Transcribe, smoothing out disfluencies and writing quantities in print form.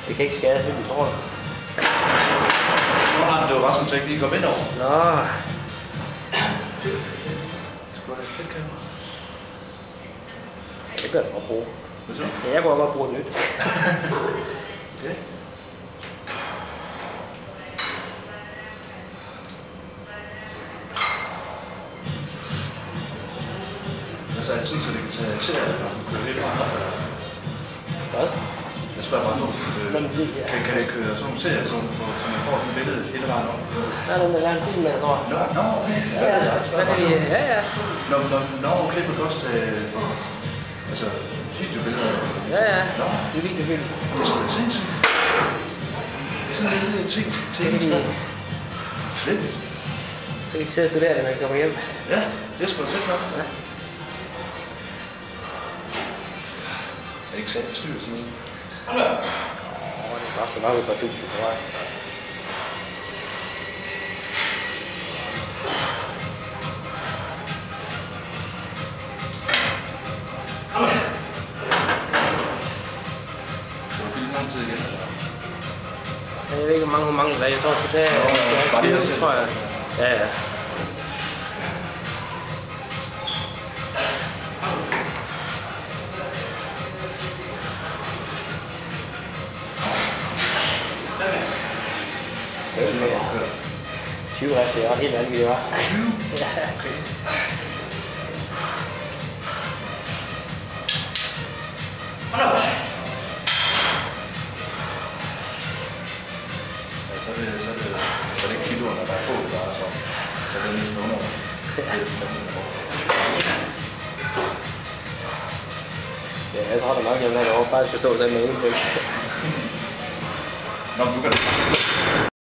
Det kan ikke skade, det vi tror det. Det var bare sådan, at jeg ikke lige kom ind over. Nå. Det skulle være et fedt kamera. Ja, det gør jeg godt bruge. Hvad så? Ja, jeg kunne godt bruge det nyt. Okay. Altså, er det sådan, så det kan tage serier, når du kører hele vejen op? Hvad? Jeg spørger bare nu. Kan det køre sådan nogle serier, så man får sådan et billede hele vejen op? Der er en film med, jeg tror. Nå, okay. Nå, okay, det kan også tage altså, videobilleder. Ja, Nå, det er videofilm. det er sgu da sindssygt. Det er sådan en lille ting i stedet. Flippet. Så kan I sidde og studere det, når I kommer hjem. Ja, det er sgu da fedt nok. Ja. Er det ikke sandt styr sådan noget? Det koster nok et par tusind på vej. Jeg ved ikke, hvor mange dage. Jeg tror, at det er 20, tror jeg. Ja. Det er mere. 20 rest, det er helt vanvittigt, hva'? 20? Ja. Okay. Så er det ikke kiloerne, der er på, det bare så er det næsten under. Ja, jeg tror da nok, jeg vil have det over. Bare skal stå sammen med en ting. Nå, men du kan det.